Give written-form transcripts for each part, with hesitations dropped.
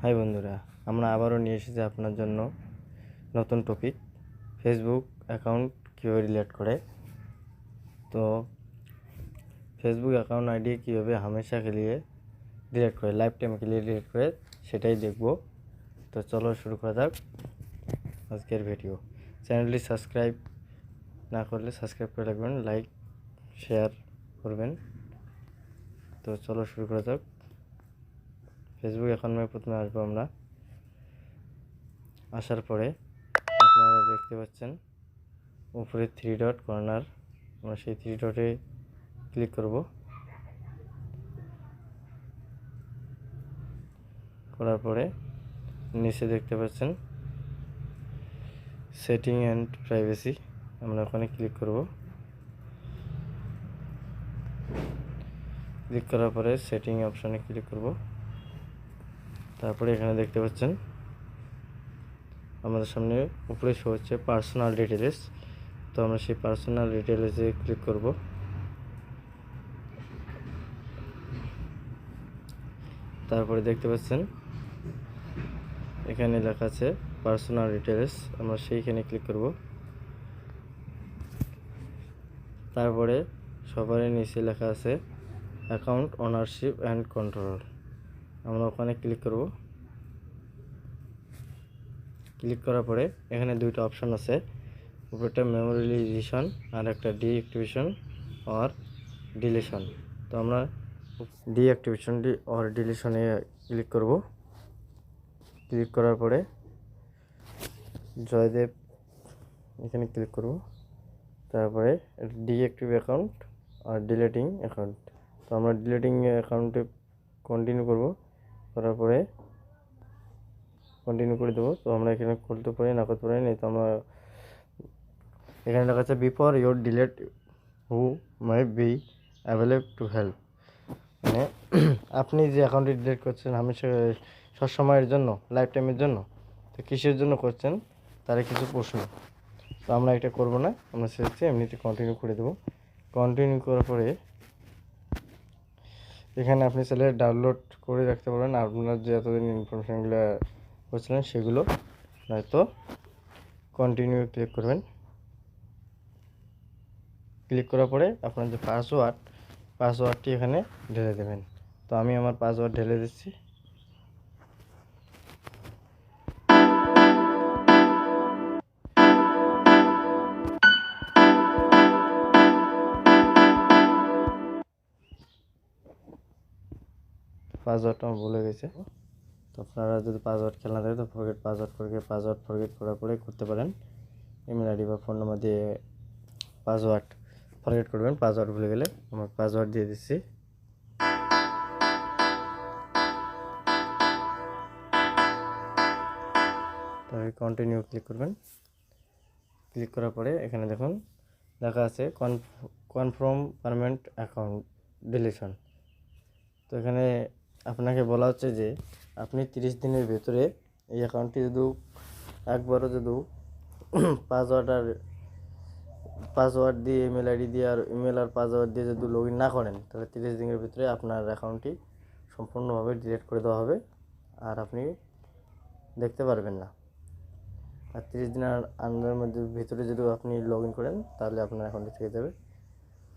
High বন্ধুরা, আমরা আবারও নিয়ে এসেছি আপনার জন্য নতুন টপিক, ফেসবুক অ্যাকাউন্ট কীভাবে ডিলিট করে। তো ফেসবুক অ্যাকাউন্ট আইডি কীভাবে হামেশা के लिए ডিলিট করে, লাইফ টাইম के लिए ডিলিট করে, সেটাই দেখব। তো চলো শুরু করা যাক আজকের ভিডিও। চ্যানেলটি সাবস্ক্রাইব না করলে সাবস্ক্রাইব করে রাখবেন, লাইক শেয়ার করবেন। তো চলো শুরু করা যাক। ফেসবুক অ্যাকাউন্টে প্রথমে আসবো আমরা। আসার পরে আপনারা দেখতে পাচ্ছেন উপরে 3 ডট কর্নার, আমরা সেই 3 ডটে ক্লিক করব। করার পরে নিচে দেখতে পাচ্ছেন সেটিং অ্যান্ড প্রাইভেসি, আমরা ওখানে ক্লিক করব। ক্লিক করার পরে সেটিং অপশানে ক্লিক করব। তারপরে এখানে দেখতে পাচ্ছেন আমাদের সামনে উপরে শো হচ্ছে পার্সোনাল ডিটেলস। তো আমরা সেই পার্সোনাল ডিটেলসে ক্লিক করব। তারপরে দেখতে পাচ্ছেন এখানে লেখা আছে পার্সোনাল ডিটেলস, আমরা সেইখানে ক্লিক করব। তারপরে সবার নিচে লেখা আছে অ্যাকাউন্ট ওনারশিপ অ্যান্ড কন্ট্রোল, আমরা ওখানে ক্লিক করব। ক্লিক করার পরে এখানে দুইটা অপশন আছে, উপরটা মেমোরিলাইজেশন আর একটা ডিঅ্যাক্টিভেশন অর ডিলিশন। তো আমরা ডিঅ্যাক্টিভেশন অর ডিলিশনে ক্লিক করব। ক্লিক করার পরে জয়দেব এখানে ক্লিক করব। তারপরে ডিঅ্যাক্টিভ অ্যাকাউন্ট আর ডিলিটিং অ্যাকাউন্ট, তো আমরা ডিলিটিং অ্যাকাউন্টে কন্টিনিউ করব। করার পরে কন্টিনিউ করে দেবো। তো আমরা এখানে করতে পারি না করতে পারি, তো আমরা এখানে লেখা আছে before your delete who my be available to help, মানে আপনি যে অ্যাকাউন্টটি ডিলিট করছেন হামেশা সবসময়ের জন্য, লাইফ টাইমের জন্য, তো কিসের জন্য করছেন তার কিছু প্রশ্ন। তো আমরা এটা করব না, আমরা সেটা এমনিতে কন্টিনিউ করে দেবো। কন্টিনিউ করার পরে এখানে আপনি চাইলে ডাউনলোড করে রাখতে পারেন আপনার যে এতদিন ইনফরমেশানগুলো করছিলেন সেগুলো, নয়তো কন্টিনিউ ক্লিক করবেন। ক্লিক করার পরে আপনার যে পাসওয়ার্ডটি এখানে ঢেলে দেবেন। তো আমি আমার পাসওয়ার্ড ঢেলে দিচ্ছি। পাসওয়ার্ডটা আমার ভুলে গেছে। তো আপনারা যদি পাসওয়ার্ড খেয়াল না থাকে তো পাসওয়ার্ড ফরগেট করার পরে করতে পারেন। ইমেল আইডি বা ফোন নাম্বার দিয়ে পাসওয়ার্ড ফরগেট করবেন, পাসওয়ার্ড ভুলে গেলে। আমার পাসওয়ার্ড দিয়ে দিচ্ছি। তারপরে কন্টিনিউ ক্লিক করবেন। ক্লিক করার পরে এখানে দেখুন লেখা আছে কনফার্ম পারমানেন্ট অ্যাকাউন্ট ডিলিশন। তো এখানে আপনাকে বলা হচ্ছে যে আপনি 30 দিনের ভেতরে এই অ্যাকাউন্টটি যদি একবারও যদি পাসওয়ার্ড দিয়ে ইমেল আইডি দিয়ে আর ইমেল আর পাসওয়ার্ড দিয়ে যদি লগ ইন না করেন, তাহলে 30 দিনের ভিতরে আপনার অ্যাকাউন্টটি সম্পূর্ণভাবে ডিলিট করে দেওয়া হবে আর আপনি দেখতে পারবেন না। আর 30 দিনের আন্ডারের ভিতরে যদি আপনি লগ ইন করেন তাহলে আপনার অ্যাকাউন্টটি থেকে যাবে।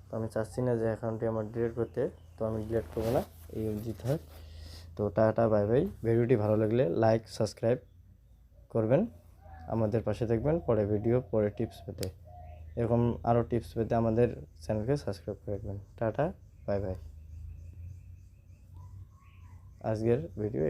তো আমি চাচ্ছি না যে অ্যাকাউন্টটি আমার ডিলিট করতে, তো আমি ডিলিট করবো না, এই জিত হয়। তো টাটা বাই বাই। ভিডিওটি ভালো লাগলে লাইক সাবস্ক্রাইব করবেন, আমাদের পাশে থাকবেন পরে ভিডিও পরে টিপস পেতে। এরকম আরও টিপস পেতে আমাদের চ্যানেলকে সাবস্ক্রাইব করে রাখবেন। Tata bye bye. আজকের ভিডিও